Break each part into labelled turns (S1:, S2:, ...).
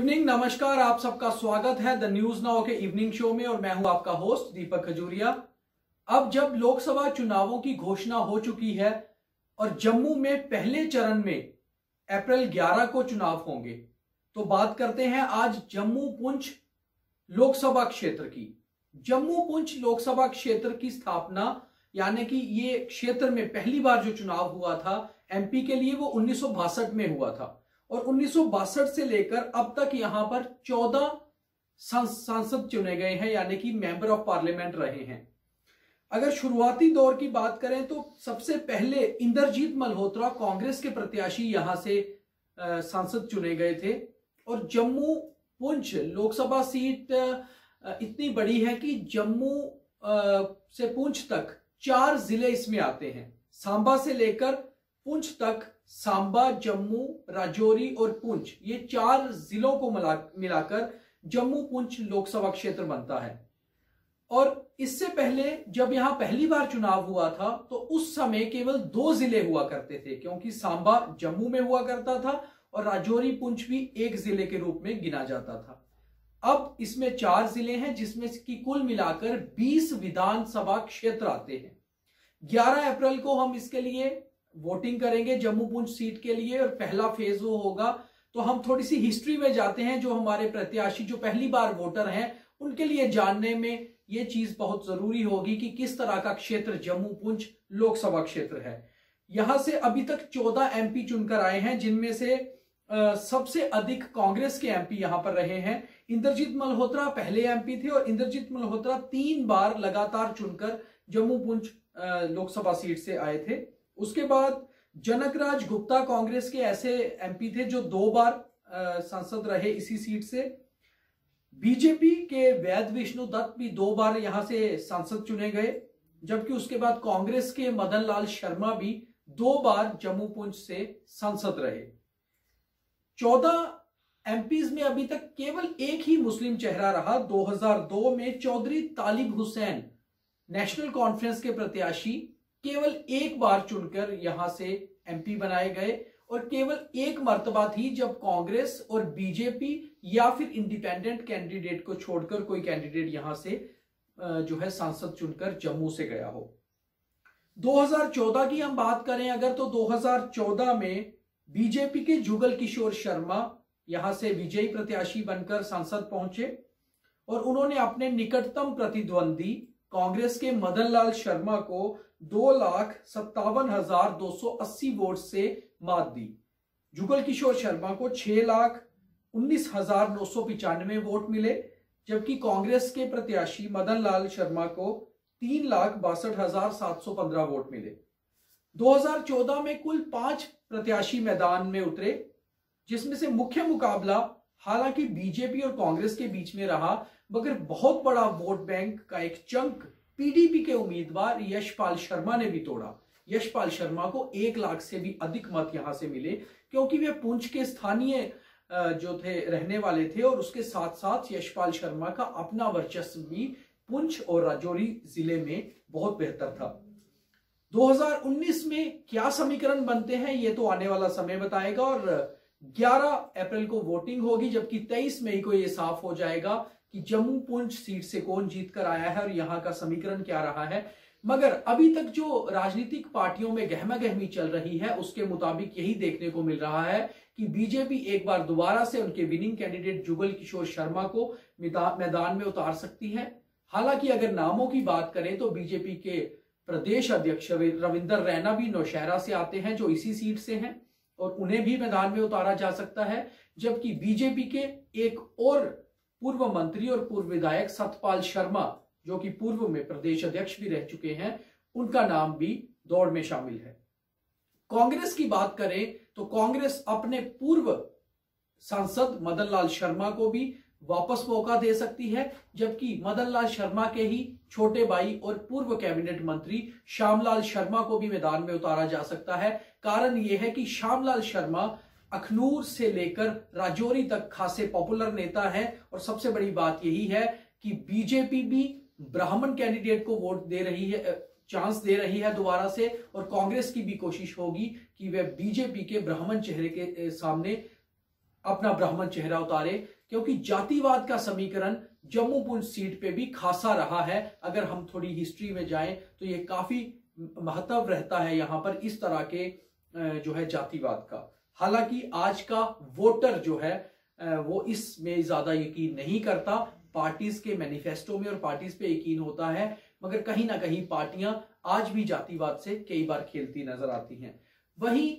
S1: Evening, नमस्कार। आप सबका स्वागत है द न्यूज नाउ के इवनिंग शो में और मैं हूं आपका होस्ट दीपक खजूरिया। अब जब लोकसभा चुनावों की घोषणा हो चुकी है और जम्मू में पहले चरण में अप्रैल 11 को चुनाव होंगे, तो बात करते हैं आज जम्मू पुंछ लोकसभा क्षेत्र की। जम्मू पुंछ लोकसभा क्षेत्र की स्थापना यानी कि ये क्षेत्र में पहली बार जो चुनाव हुआ था एमपी के लिए वो 1962 में हुआ था और 1962 से लेकर अब तक यहां पर 14 सांसद चुने गए हैं यानी कि मेंबर ऑफ पार्लियामेंट रहे हैं। अगर शुरुआती दौर की बात करें तो सबसे पहले इंद्रजीत मल्होत्रा कांग्रेस के प्रत्याशी यहां से सांसद चुने गए थे और जम्मू पुंछ लोकसभा सीट इतनी बड़ी है कि जम्मू से पुंछ तक 4 जिले इसमें आते हैं। सांबा से लेकर पुंछ तक सांबा, जम्मू, राजौरी और पुंछ, ये 4 जिलों को मिलाकर जम्मू पुंछ लोकसभा क्षेत्र बनता है। और इससे पहले जब यहां पहली बार चुनाव हुआ था तो उस समय केवल 2 जिले हुआ करते थे, क्योंकि सांबा जम्मू में हुआ करता था और राजौरी पुंछ भी एक जिले के रूप में गिना जाता था। अब इसमें 4 जिले हैं जिसमें की कुल मिलाकर 20 विधानसभा क्षेत्र आते हैं। 11 अप्रैल को हम इसके लिए वोटिंग करेंगे जम्मू पुंछ सीट के लिए और पहला फेज वो होगा। तो हम थोड़ी सी हिस्ट्री में जाते हैं, जो हमारे प्रत्याशी जो पहली बार वोटर हैं उनके लिए जानने में ये चीज बहुत जरूरी होगी कि किस तरह का क्षेत्र जम्मू पुंछ लोकसभा क्षेत्र है। यहां से अभी तक 14 एमपी चुनकर आए हैं, जिनमें से सबसे अधिक कांग्रेस के एमपी यहां पर रहे हैं। इंद्रजीत मल्होत्रा पहले एमपी थे और इंद्रजीत मल्होत्रा 3 बार लगातार चुनकर जम्मू पुंछ लोकसभा सीट से आए थे। उसके बाद जनकराज गुप्ता कांग्रेस के ऐसे एमपी थे जो 2 बार सांसद रहे इसी सीट से। बीजेपी के वैद विष्णु दत्त भी 2 बार यहां से सांसद चुने गए, जबकि उसके बाद कांग्रेस के मदन लाल शर्मा भी 2 बार जम्मू पुंछ से सांसद रहे। 14 एमपीज में अभी तक केवल एक ही मुस्लिम चेहरा रहा। 2002 में चौधरी तालिब हुसैन नेशनल कॉन्फ्रेंस के प्रत्याशी केवल एक बार चुनकर यहां से एमपी बनाए गए और केवल एक मर्तबा थी जब कांग्रेस और बीजेपी या फिर इंडिपेंडेंट कैंडिडेट को छोड़कर कोई कैंडिडेट यहां से जो है सांसद चुनकर जम्मू से गया हो। 2014 की हम बात करें अगर, तो 2014 में बीजेपी के जुगल किशोर शर्मा यहां से विजयी प्रत्याशी बनकर सांसद पहुंचे और उन्होंने अपने निकटतम प्रतिद्वंदी कांग्रेस के मदन लाल शर्मा को 2,57,280 वोट से मात दी। जुगल किशोर शर्मा को 6,19,995 वोट मिले, जबकि कांग्रेस के प्रत्याशी मदन लाल शर्मा को 3,62,715 वोट मिले। 2014 में कुल 5 प्रत्याशी मैदान में उतरे, जिसमें से मुख्य मुकाबला हालांकि बीजेपी और कांग्रेस के बीच में रहा, मगर बहुत बड़ा वोट बैंक का एक चंक पीडीपी के उम्मीदवार यशपाल शर्मा ने भी तोड़ा। यशपाल शर्मा को 1 लाख से भी अधिक मत यहां से मिले, क्योंकि वे पुंछ के स्थानीय जो थे रहने वाले थे और उसके साथ साथ यशपाल शर्मा का अपना वर्चस्व भी पुंछ और राजौरी जिले में बहुत बेहतर था। 2019 में क्या समीकरण बनते हैं ये तो आने वाला समय बताएगा और 11 अप्रैल को वोटिंग होगी, जबकि 23 मई को यह साफ हो जाएगा कि जम्मू पुंछ सीट से कौन जीत कर आया है और यहां का समीकरण क्या रहा है। मगर अभी तक जो राजनीतिक पार्टियों में गहमागहमी चल रही है उसके मुताबिक यही देखने को मिल रहा है कि बीजेपी एक बार दोबारा से उनके विनिंग कैंडिडेट जुगल किशोर शर्मा को मैदान में उतार सकती है। हालांकि अगर नामों की बात करें तो बीजेपी के प्रदेश अध्यक्ष रविंदर रैना भी नौशहरा से आते हैं जो इसी सीट से हैं और उन्हें भी मैदान में उतारा जा सकता है, जबकि बीजेपी के एक और पूर्व मंत्री और पूर्व विधायक सतपाल शर्मा जो कि पूर्व में प्रदेश अध्यक्ष भी रह चुके हैं, उनका नाम भी दौड़ में शामिल है। कांग्रेस की बात करें तो कांग्रेस अपने पूर्व सांसद मदन लाल शर्मा को भी वापस मौका दे सकती है, जबकि मदन लाल शर्मा के ही छोटे भाई और पूर्व कैबिनेट मंत्री श्यामलाल शर्मा को भी मैदान में उतारा जा सकता है। कारण यह है कि श्यामलाल शर्मा अखनूर से लेकर राजौरी तक खासे पॉपुलर नेता है और सबसे बड़ी बात यही है कि बीजेपी भी ब्राह्मण कैंडिडेट को वोट दे रही है, चांस दे रही है दोबारा से, और कांग्रेस की भी कोशिश होगी कि वह बीजेपी के ब्राह्मण चेहरे के सामने अपना ब्राह्मण चेहरा उतारे, क्योंकि जातिवाद का समीकरण जम्मू पुंछ सीट पे भी खासा रहा है। अगर हम थोड़ी हिस्ट्री में जाएं तो ये काफी महत्व रहता है यहां पर इस तरह के जो है जातिवाद का। हालांकि आज का वोटर जो है वो इसमें ज्यादा यकीन नहीं करता, पार्टीज के मैनिफेस्टो में और पार्टीज पे यकीन होता है, मगर कहीं ना कहीं पार्टियां आज भी जातिवाद से कई बार खेलती नजर आती हैं। वहीं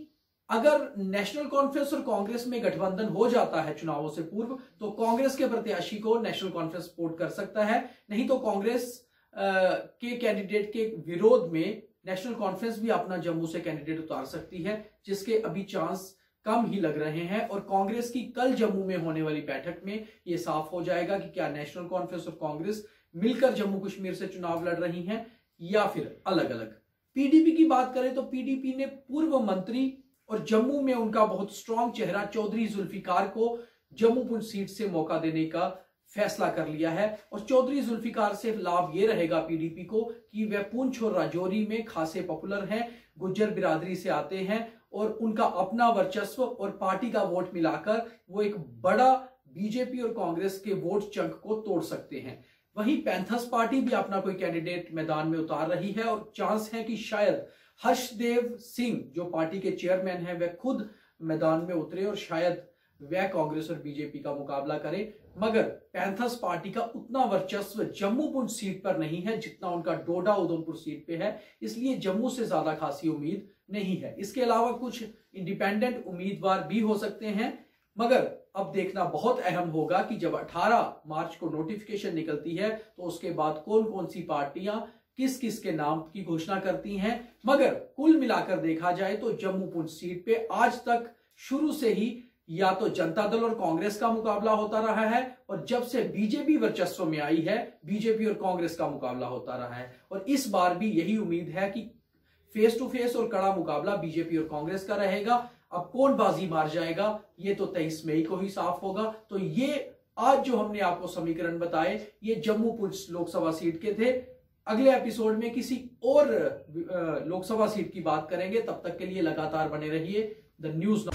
S1: अगर नेशनल कॉन्फ्रेंस और कांग्रेस में गठबंधन हो जाता है चुनावों से पूर्व, तो कांग्रेस के प्रत्याशी को नेशनल कॉन्फ्रेंस सपोर्ट कर सकता है, नहीं तो कांग्रेस के कैंडिडेट के विरोध में नेशनल कॉन्फ्रेंस भी अपना जम्मू से कैंडिडेट उतार सकती है, जिसके अभी चांस कम ही लग रहे हैं। और कांग्रेस की कल जम्मू में होने वाली बैठक में यह साफ हो जाएगा कि क्या नेशनल कॉन्फ्रेंस और कांग्रेस मिलकर जम्मू कश्मीर से चुनाव लड़ रही हैं या फिर अलग अलग। पीडीपी की बात करें तो पीडीपी ने पूर्व मंत्री और जम्मू में उनका बहुत स्ट्रॉन्ग चेहरा चौधरी जुल्फिकार को जम्मू पुंछ सीट से मौका देने का फैसला कर लिया है। और चौधरी जुल्फिकार से लाभ यह रहेगा पीडीपी को कि वह पुंछ और राजौरी में खासे पॉपुलर हैं, गुज्जर बिरादरी से आते हैं और उनका अपना वर्चस्व और पार्टी का वोट मिलाकर वो एक बड़ा बीजेपी और कांग्रेस के वोट चंक को तोड़ सकते हैं। वहीं पैंथर्स पार्टी भी अपना कोई कैंडिडेट मैदान में उतार रही है और चांस है कि शायद हर्षदेव सिंह जो पार्टी के चेयरमैन हैं वह खुद मैदान में उतरे और शायद वह कांग्रेस और बीजेपी का मुकाबला करे। मगर पैंथर्स पार्टी का उतना वर्चस्व जम्मू पुंछ सीट पर नहीं है जितना उनका डोडा उधमपुर सीट पे है, इसलिए जम्मू से ज्यादा खासी उम्मीद नहीं है। इसके अलावा कुछ इंडिपेंडेंट उम्मीदवार भी हो सकते हैं, मगर अब देखना बहुत अहम होगा कि जब 18 मार्च को नोटिफिकेशन निकलती है तो उसके बाद कौन कौन सी पार्टियां किस किस के नाम की घोषणा करती हैं। मगर कुल मिलाकर देखा जाए तो जम्मू पुंछ सीट पे आज तक शुरू से ही या तो जनता दल और कांग्रेस का मुकाबला होता रहा है, और जब से बीजेपी वर्चस्व में आई है बीजेपी और कांग्रेस का मुकाबला होता रहा है। और इस बार भी यही उम्मीद है कि फेस टू फेस और कड़ा मुकाबला बीजेपी और कांग्रेस का रहेगा। अब कौन बाजी मार जाएगा ये तो 23 मई को ही साफ होगा। तो ये आज जो हमने आपको समीकरण बताए ये जम्मू पुंछ लोकसभा सीट के थे। अगले एपिसोड में किसी और लोकसभा सीट की बात करेंगे, तब तक के लिए लगातार बने रहिए द न्यूज़।